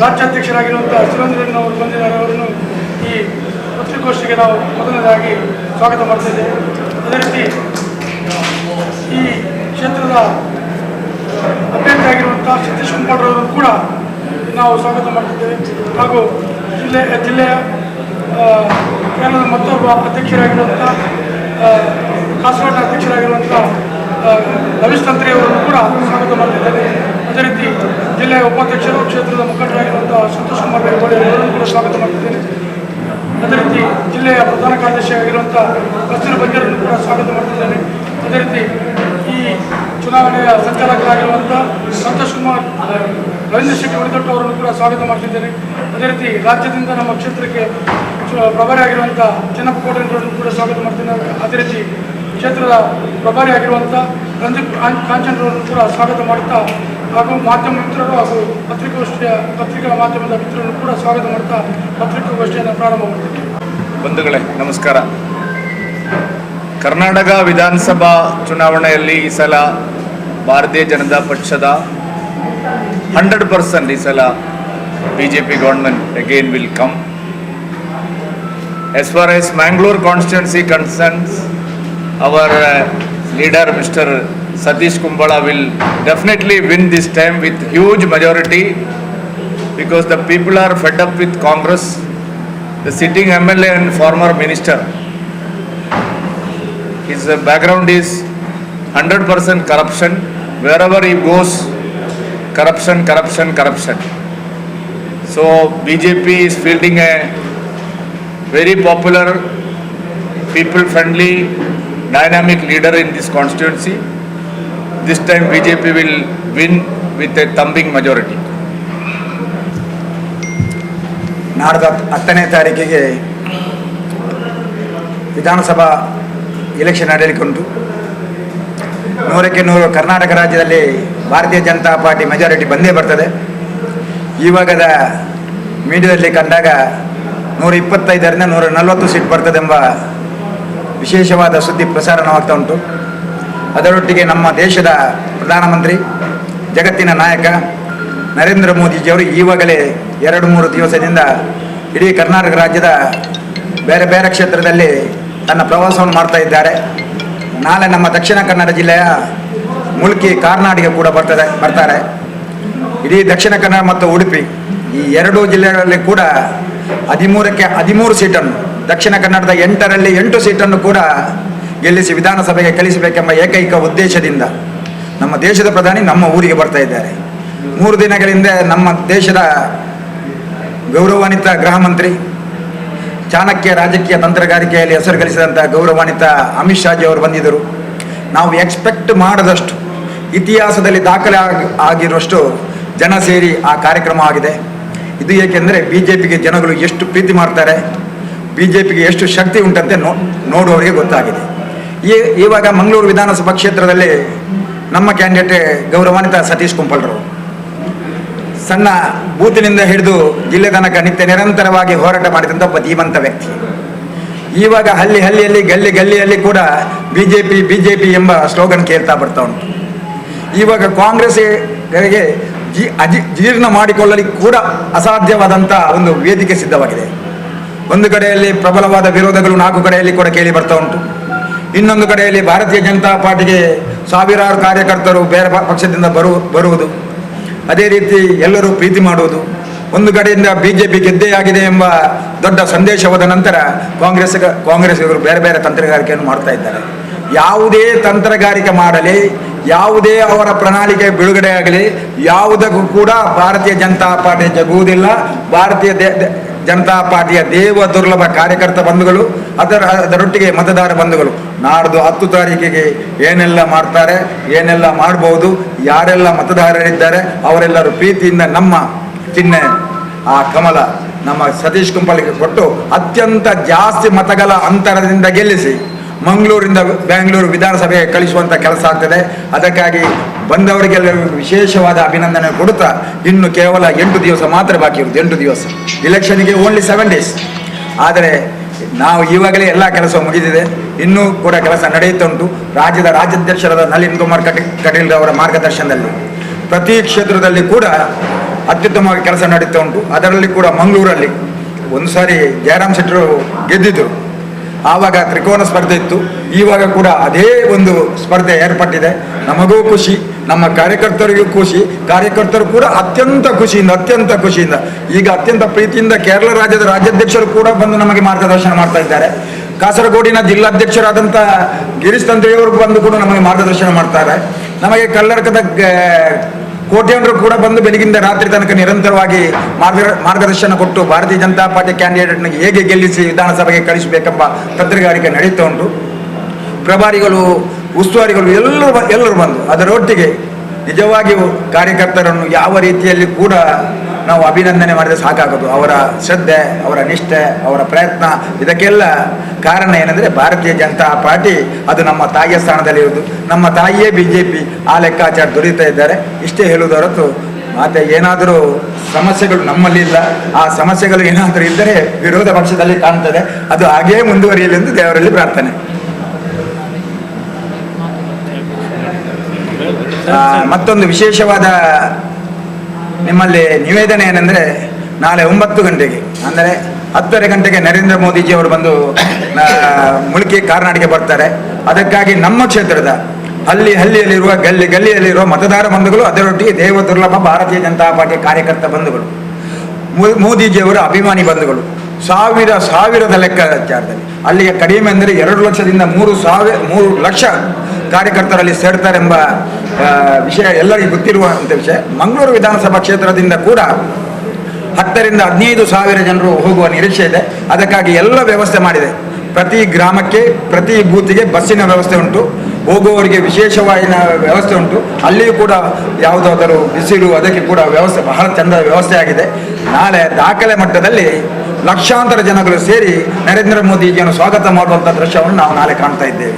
ರಾಜ್ಯಾಧ್ಯಕ್ಷರಾಗಿರುವಂಥ ಸುರೇಂದ್ರನ್ ಅವರು ಬಂದಿದ್ದಾರೆ. ಅವರನ್ನು ಈ ಪತ್ರಿಕಾಗೋಷ್ಠಿಗೆ ನಾವು ಮೊದಲನೇದಾಗಿ ಸ್ವಾಗತ ಮಾಡ್ತಿದ್ದೇವೆ. ಅದೇ ರೀತಿ ಈ ಕ್ಷೇತ್ರದ ಅಭ್ಯರ್ಥಿಯಾಗಿರುವಂಥ ಸತೀಶ್ ಕುಂಬಾಳ್ರವರನ್ನು ಕೂಡ ನಾವು ಸ್ವಾಗತ ಮಾಡ್ತಿದ್ದೇವೆ. ಹಾಗೂ ಜಿಲ್ಲೆಯ ಕೇರಳದ ಮತ್ತೊಬ್ಬ ಅಧ್ಯಕ್ಷರಾಗಿರುವಂಥ ಕಾಸರಗೋಡಿನ ಅಧ್ಯಕ್ಷರಾಗಿರುವಂಥ ರಮೇಶ್ ತಂತ್ರಿ ಅವರನ್ನು ಕೂಡ ಸ್ವಾಗತ ಮಾಡ್ತಿದ್ದೇವೆ. ಅದೇ ರೀತಿ ಜಿಲ್ಲೆಯ ಉಪಾಧ್ಯಕ್ಷರು ಕ್ಷೇತ್ರದ ಮುಖಂಡರಾಗಿರುವಂಥ ಸಂತೋಷ್ ಕುಮಾರ್ ಗೈಕ್ವಾಡ್ ಅವರನ್ನು ಕೂಡ ಸ್ವಾಗತ ಮಾಡ್ತಿದ್ದೇನೆ. ಅದೇ ರೀತಿ ಜಿಲ್ಲೆಯ ಪ್ರಧಾನ ಕಾರ್ಯದರ್ಶಿಯಾಗಿರುವಂಥ ಕಸ್ತೂರಿ ಬಂಜರನ್ನು ಕೂಡ ಸ್ವಾಗತ ಮಾಡ್ತಿದ್ದೇನೆ. ಅದೇ ರೀತಿ ಈ ಚುನಾವಣೆಯ ಸಂಚಾಲಕರಾಗಿರುವಂಥ ಸಂತೋಷ್ ಕುಮಾರ್ ರವೀಂದ್ರ ಶೆಟ್ಟಿ ಉಳಿದೊಟ್ಟು ಅವರನ್ನು ಕೂಡ ಸ್ವಾಗತ ಮಾಡ್ತಿದ್ದೇನೆ. ಅದೇ ರೀತಿ ರಾಜ್ಯದಿಂದ ನಮ್ಮ ಕ್ಷೇತ್ರಕ್ಕೆ ಪ್ರಭಾರಿಯಾಗಿರುವಂಥ ಚೆನ್ನಪ್ಪ ಕೋಟೆಯವರನ್ನು ಕೂಡ ಸ್ವಾಗತ ಮಾಡ್ತೇನೆ. ಅದೇ ರೀತಿ ಕ್ಷೇತ್ರದ ಪ್ರಭಾರಿಯಾಗಿರುವಂಥ ರಂಜಿತ್ ಕಾಂಚನ್ರವರನ್ನು ಕೂಡ ಸ್ವಾಗತ ಮಾಡ್ತಾ ಹಾಗೂ ಮಾಧ್ಯಮ ಮಿತ್ರರು ಹಾಗೂ ಪತ್ರಿಕಾ ಮಾಧ್ಯಮದ ಮಿತ್ರರನ್ನು ಕೂಡ ಸ್ವಾಗತ ಮಾಡ್ತಾ ಪತ್ರಿಕಾಗೋಷ್ಠಿಯನ್ನು ಪ್ರಾರಂಭ ಮಾಡ್ತಿದ್ದೇವೆ. ಬಂಧುಗಳೇ ನಮಸ್ಕಾರ. ಕರ್ನಾಟಕ ವಿಧಾನಸಭಾ ಚುನಾವಣೆಯಲ್ಲಿ ಈ ಸಲ ಭಾರತೀಯ ಜನತಾ ಪಕ್ಷದ 100% ಈ ಸಲ BJP government again will come. As far as Mangalore constituency concerns, our leader Mr. Satish Kumbhala will definitely win this time with huge majority because the people are fed up with Congress. The sitting MLA and former minister, his background is 100% corruption. Wherever he goes, corruption. So BJP is fielding a very popular, people-friendly, dynamic leader in this constituency. This time BJP will win with a thumping majority. ನಾಡ್ದ 10ನೇ ತಾರೀಕಿಗೆ ವಿಧಾನಸಭಾ election ನಡೆಯಲಿಕ್ಕುಂಟು. 100ಕ್ಕೆ 100 Karnataka ರಾಜ್ಯದಲ್ಲಿ ಭಾರತೀಯ Janata party majority ಬಂದೇ ಬರ್ತದೆ. ಇವಾಗದ ಮೀಡಿಯಾದಲ್ಲಿ ಕಂಡಾಗ 125ರಿಂದ 140 seat ಬರ್ತದೆಂಬ ವಿಶೇಷವಾದ ಸುದ್ದಿ ಪ್ರಸಾರವಾಗ್ತಾ ಉಂಟು. ಅದರೊಟ್ಟಿಗೆ ನಮ್ಮ ದೇಶದ ಪ್ರಧಾನಮಂತ್ರಿ, ಜಗತ್ತಿನ ನಾಯಕ ನರೇಂದ್ರ ಮೋದಿಜಿಯವರು ಈವಾಗಲೇ 2-3 ದಿವಸದಿಂದ ಇಡೀ ಕರ್ನಾಟಕ ರಾಜ್ಯದ ಬೇರೆ ಬೇರೆ ಕ್ಷೇತ್ರದಲ್ಲಿ ತನ್ನ ಪ್ರವಾಸವನ್ನು ಮಾಡ್ತಾ ಇದ್ದಾರೆ. ನಾಳೆ ನಮ್ಮ ದಕ್ಷಿಣ ಕನ್ನಡ ಜಿಲ್ಲೆಯ ಮುಲ್ಕಿ ಕಾರ್ನಾಡಿಗೆ ಕೂಡ ಬರ್ತಾರೆ. ಇಡೀ ದಕ್ಷಿಣ ಕನ್ನಡ ಮತ್ತು ಉಡುಪಿ ಈ 2 ಜಿಲ್ಲೆಗಳಲ್ಲಿ ಕೂಡ 13ಕ್ಕೆ 13 ಸೀಟನ್ನು, ದಕ್ಷಿಣ ಕನ್ನಡದ 8ರಲ್ಲಿ 8 ಸೀಟನ್ನು ಕೂಡ ಗೆಲ್ಲಿಸಿ ವಿಧಾನಸಭೆಗೆ ಕಳಿಸಬೇಕೆಂಬ ಏಕೈಕ ಉದ್ದೇಶದಿಂದ ನಮ್ಮ ದೇಶದ ಪ್ರಧಾನಿ ನಮ್ಮ ಊರಿಗೆ ಬರ್ತಾ ಇದ್ದಾರೆ. 3 ದಿನಗಳಿಂದ ನಮ್ಮ ದೇಶದ ಗೌರವಾನ್ವಿತ ಗೃಹ ಮಂತ್ರಿ, ಚಾಣಕ್ಯ ರಾಜಕೀಯ ತಂತ್ರಗಾರಿಕೆಯಲ್ಲಿ ಹೆಸರು ಗಳಿಸಿದಂಥ ಗೌರವಾನ್ವಿತ ಅಮಿತ್ ಶಾಜಿ ಅವರು ಬಂದಿದ್ದರು. ನಾವು ಎಕ್ಸ್ಪೆಕ್ಟ್ ಮಾಡದಷ್ಟು, ಇತಿಹಾಸದಲ್ಲಿ ದಾಖಲೆ ಆಗಿರುವಷ್ಟು ಜನ ಸೇರಿ ಆ ಕಾರ್ಯಕ್ರಮ ಆಗಿದೆ. ಇದು ಏಕೆಂದರೆ BJPಗೆ ಜನಗಳು ಎಷ್ಟು ಪ್ರೀತಿ ಮಾಡ್ತಾರೆ, BJPಗೆ ಎಷ್ಟು ಶಕ್ತಿ ಉಂಟಂತೆ ನೋಡುವವರಿಗೆ ಗೊತ್ತಾಗಿದೆ. ಇವಾಗ ಮಂಗಳೂರು ವಿಧಾನಸಭಾ ಕ್ಷೇತ್ರದಲ್ಲಿ ನಮ್ಮ ಕ್ಯಾಂಡಿಡೇಟ್ ಗೌರವಾನ್ವಿತ ಸತೀಶ್ ಕುಂಬಾಳ್ರವರು ಸಣ್ಣ ಬೂತಿನಿಂದ ಹಿಡಿದು ಜಿಲ್ಲೆ ತನಕ ನಿತ್ಯ ನಿರಂತರವಾಗಿ ಹೋರಾಟ ಮಾಡಿದಂಥ ಒಬ್ಬ ಧೀಮಂತ ವ್ಯಕ್ತಿ. ಇವಾಗ ಹಳ್ಳಿಯಲ್ಲಿ ಗಲ್ಲಿಯಲ್ಲಿ ಕೂಡ BJP ಎಂಬ ಸ್ಲೋಗನ್ ಕೇಳ್ತಾ ಬರ್ತಾ ಉಂಟು. ಇವಾಗ ಕಾಂಗ್ರೆಸ್ಗೆ ಜೀರ್ಣ ಮಾಡಿಕೊಳ್ಳಲಿಕ್ಕೆ ಕೂಡ ಅಸಾಧ್ಯವಾದಂಥ ಒಂದು ವೇದಿಕೆ ಸಿದ್ಧವಾಗಿದೆ. ಒಂದು ಕಡೆಯಲ್ಲಿ ಪ್ರಬಲವಾದ ವಿರೋಧಗಳು 4 ಕಡೆಯಲ್ಲಿ ಕೂಡ ಕೇಳಿ ಬರ್ತಾ ಉಂಟು. ಇನ್ನೊಂದು ಕಡೆಯಲ್ಲಿ ಭಾರತೀಯ ಜನತಾ ಪಾರ್ಟಿಗೆ ಸಾವಿರಾರು ಕಾರ್ಯಕರ್ತರು ಬೇರೆ ಪಕ್ಷದಿಂದ ಬರುವುದು, ಅದೇ ರೀತಿ ಎಲ್ಲರೂ ಪ್ರೀತಿ ಮಾಡುವುದು. ಒಂದು ಕಡೆಯಿಂದ BJP ಗೆದ್ದೇ ಆಗಿದೆ ಎಂಬ ದೊಡ್ಡ ಸಂದೇಶವಾದ ನಂತರ ಕಾಂಗ್ರೆಸ್ಸಿಗರು ಬೇರೆ ಬೇರೆ ತಂತ್ರಗಾರಿಕೆಯನ್ನು ಮಾಡ್ತಾ ಇದ್ದಾರೆ. ಯಾವುದೇ ತಂತ್ರಗಾರಿಕೆ ಮಾಡಲಿ, ಯಾವುದೇ ಅವರ ಪ್ರಣಾಳಿಕೆ ಬಿಡುಗಡೆ ಆಗಲಿ, ಯಾವುದಕ್ಕೂ ಕೂಡ ಭಾರತೀಯ ಜನತಾ ಪಾರ್ಟಿ ಜಗುವುದಿಲ್ಲ. ಭಾರತೀಯ ಜನತಾ ಪಾರ್ಟಿಯ ದೇವ ದುರ್ಲಭ ಕಾರ್ಯಕರ್ತ ಬಂಧುಗಳು, ಅದರೊಟ್ಟಿಗೆ ಮತದಾರ ಬಂಧುಗಳು ನಾಡ್ದು 10 ತಾರೀಕಿಗೆ ಏನೆಲ್ಲ ಮಾಡ್ತಾರೆ, ಏನೆಲ್ಲ ಮಾಡಬಹುದು, ಯಾರೆಲ್ಲ ಮತದಾರರಿದ್ದಾರೆ ಅವರೆಲ್ಲರೂ ಪ್ರೀತಿಯಿಂದ ನಮ್ಮ ಚಿಹ್ನೆ ಆ ಕಮಲ ನಮ್ಮ ಸತೀಶ್ ಕುಂಬಾಳಿಗೆ ಕೊಟ್ಟು ಅತ್ಯಂತ ಜಾಸ್ತಿ ಮತಗಳ ಅಂತರದಿಂದ ಗೆಲ್ಲಿಸಿ ಮಂಗಳೂರಿಂದ ಬೆಂಗಳೂರು ವಿಧಾನಸಭೆಗೆ ಕಳಿಸುವಂಥ ಕೆಲಸ ಆಗ್ತದೆ. ಅದಕ್ಕಾಗಿ ಬಂದವರಿಗೆಲ್ಲರಿಗೂ ವಿಶೇಷವಾದ ಅಭಿನಂದನೆ ಕೊಡುತ್ತಾ, ಇನ್ನು ಕೇವಲ 8 ದಿವಸ ಮಾತ್ರ ಬಾಕಿ ಇರುವುದು. 8 ದಿವಸ, ಇಲೆಕ್ಷನ್ಗೆ ಓನ್ಲಿ 7 ಡೇಸ್. ಆದರೆ ನಾವು ಈವಾಗಲೇ ಎಲ್ಲ ಕೆಲಸ ಮುಗಿದಿದೆ, ಇನ್ನೂ ಕೂಡ ಕೆಲಸ ನಡೆಯುತ್ತಾ ಉಂಟು. ರಾಜ್ಯದ ರಾಜ್ಯಾಧ್ಯಕ್ಷರಾದ ನಳಿನ್ ಕುಮಾರ್ ಕಟೀಲ್ ಅವರ ಮಾರ್ಗದರ್ಶನದಲ್ಲಿ ಪ್ರತಿ ಕ್ಷೇತ್ರದಲ್ಲಿ ಕೂಡ ಅತ್ಯುತ್ತಮವಾಗಿ ಕೆಲಸ ನಡೀತಾ ಉಂಟು. ಅದರಲ್ಲಿ ಕೂಡ ಮಂಗಳೂರಲ್ಲಿ ಒಂದು ಸಾರಿ ಜಯರಾಮ್ ಶೆಟ್ಟರು ಗೆದ್ದಿದ್ದರು, ಆವಾಗ ತ್ರಿಕೋನ ಸ್ಪರ್ಧೆ ಇತ್ತು. ಈವಾಗ ಕೂಡ ಅದೇ ಒಂದು ಸ್ಪರ್ಧೆ ಏರ್ಪಟ್ಟಿದೆ. ನಮಗೂ ಖುಷಿ, ನಮ್ಮ ಕಾರ್ಯಕರ್ತರಿಗೂ ಖುಷಿ, ಕಾರ್ಯಕರ್ತರು ಕೂಡ ಅತ್ಯಂತ ಖುಷಿಯಿಂದ ಈಗ ಅತ್ಯಂತ ಪ್ರೀತಿಯಿಂದ ಕೇರಳ ರಾಜ್ಯದ ರಾಜ್ಯಾಧ್ಯಕ್ಷರು ಕೂಡ ಬಂದು ನಮಗೆ ಮಾರ್ಗದರ್ಶನ ಮಾಡ್ತಾ ಇದ್ದಾರೆ. ಕಾಸರಗೋಡಿನ ಜಿಲ್ಲಾಧ್ಯಕ್ಷರಾದಂಥ ಗಿರೀಶ್ ತಂತ್ರಿಯವರು ಬಂದು ಕೂಡ ನಮಗೆ ಮಾರ್ಗದರ್ಶನ ಮಾಡ್ತಾರೆ. ನಮಗೆ ಕಲ್ಲರ್ಕದ ಕೋಟ್ಯಾಂಡರು ಕೂಡ ಬಂದು ಬೆಳಗಿಂದ ರಾತ್ರಿ ತನಕ ನಿರಂತರವಾಗಿ ಮಾರ್ಗದರ್ಶನ ಕೊಟ್ಟು ಭಾರತೀಯ ಜನತಾ ಪಾರ್ಟಿ ಕ್ಯಾಂಡಿಡೇಟ್ನಿಗೆ ಹೇಗೆ ಗೆಲ್ಲಿಸಿ ವಿಧಾನಸಭೆಗೆ ಕಳಿಸಬೇಕೆಂಬ ತಂತ್ರಗಾರಿಕೆ ನಡೀತಾ ಉಂಟು. ಪ್ರಭಾರಿಗಳು, ಉಸ್ತುವಾರಿಗಳು ಎಲ್ಲರೂ ಬಂದು ಅದರೊಟ್ಟಿಗೆ ನಿಜವಾಗಿಯೂ ಕಾರ್ಯಕರ್ತರನ್ನು ಯಾವ ರೀತಿಯಲ್ಲಿ ಕೂಡ ನಾವು ಅಭಿನಂದನೆ ಮಾಡಿದರೆ ಸಾಕಾಗೋದು. ಅವರ ಶ್ರದ್ಧೆ, ಅವರ ನಿಷ್ಠೆ, ಅವರ ಪ್ರಯತ್ನ, ಇದಕ್ಕೆಲ್ಲ ಕಾರಣ ಏನಂದರೆ ಭಾರತೀಯ ಜನತಾ ಪಾರ್ಟಿ ಅದು ನಮ್ಮ ತಾಯಿಯ ಸ್ಥಾನದಲ್ಲಿ ಇರುವುದು. ನಮ್ಮ ತಾಯಿಯೇ BJP, ಆ ಲೆಕ್ಕಾಚಾರ ದೊರೀತಾ ಇದ್ದಾರೆ. ಇಷ್ಟೇ ಹೇಳುವುದ ಹೊರತು ಮತ್ತೆ ಏನಾದರೂ ಸಮಸ್ಯೆಗಳು ನಮ್ಮಲ್ಲಿಲ್ಲ. ಆ ಸಮಸ್ಯೆಗಳು ಏನಾದರೂ ಇದ್ದರೆ ವಿರೋಧ ಪಕ್ಷದಲ್ಲಿ ಕಾಣ್ತದೆ. ಅದು ಹಾಗೇ ಮುಂದುವರಿಯಲಿ ಎಂದು ದೇವರಲ್ಲಿ ಪ್ರಾರ್ಥನೆ. ಮತ್ತೊಂದು ವಿಶೇಷವಾದ ನಿಮ್ಮಲ್ಲಿ ನಿವೇದನೆ ಏನೆಂದರೆ, ನಾಳೆ 9 ಗಂಟೆಗೆ ಅಂದರೆ 10:30 ಗಂಟೆಗೆ ನರೇಂದ್ರ ಮೋದಿಜಿಯವರು ಬಂದು ಮುಲ್ಕಿ ಕಾರ್ನಾಡಿಗೆ ಬರ್ತಾರೆ. ಅದಕ್ಕಾಗಿ ನಮ್ಮ ಕ್ಷೇತ್ರದ ಹಳ್ಳಿಯಲ್ಲಿರುವ ಗಲ್ಲಿಯಲ್ಲಿರುವ ಮತದಾರ ಬಂಧುಗಳು, ಅದರೊಟ್ಟಿಗೆ ದೇವ ದುರ್ಲಭ ಭಾರತೀಯ ಜನತಾ ಪಾರ್ಟಿ ಕಾರ್ಯಕರ್ತ ಬಂಧುಗಳು, ಮೋದಿಜಿಯವರ ಅಭಿಮಾನಿ ಬಂಧುಗಳು ಸಾವಿರದ ಲೆಕ್ಕಾಚಾರದಲ್ಲಿ ಅಲ್ಲಿಗೆ ಕಡಿಮೆ ಅಂದರೆ 2 ಲಕ್ಷದಿಂದ 3 ಲಕ್ಷ ಕಾರ್ಯಕರ್ತರಲ್ಲಿ ಸೇರ್ತಾರೆಂಬ ವಿಷಯ ಎಲ್ಲರಿಗೂ ಗೊತ್ತಿರುವಂಥ ವಿಷಯ. ಮಂಗಳೂರು ವಿಧಾನಸಭಾ ಕ್ಷೇತ್ರದಿಂದ ಕೂಡ 10 ರಿಂದ 15 ಸಾವಿರ ಜನರು ಹೋಗುವ ನಿರೀಕ್ಷೆ ಇದೆ. ಅದಕ್ಕಾಗಿ ಎಲ್ಲ ವ್ಯವಸ್ಥೆ ಮಾಡಿದೆ. ಪ್ರತಿ ಗ್ರಾಮಕ್ಕೆ, ಪ್ರತಿ ಬೂತಿಗೆ ಬಸ್ಸಿನ ವ್ಯವಸ್ಥೆ ಉಂಟು, ಹೋಗುವವರಿಗೆ ವಿಶೇಷವಾದ ವ್ಯವಸ್ಥೆ ಉಂಟು. ಅಲ್ಲಿಯೂ ಕೂಡ ಯಾವುದಾದರೂ ಬಿಸಿಲು, ಅದಕ್ಕೆ ಕೂಡ ವ್ಯವಸ್ಥೆ ಬಹಳ ಚಂದ ವ್ಯವಸ್ಥೆ ಆಗಿದೆ. ನಾಳೆ ದಾಖಲೆ ಮಟ್ಟದಲ್ಲಿ ಲಕ್ಷಾಂತರ ಜನಗಳು ಸೇರಿ ನರೇಂದ್ರ ಮೋದಿಜಿಯನ್ನು ಸ್ವಾಗತ ಮಾಡುವಂಥ ದೃಶ್ಯವನ್ನು ನಾವು ನಾಳೆ ಕಾಣ್ತಾ ಇದ್ದೇವೆ.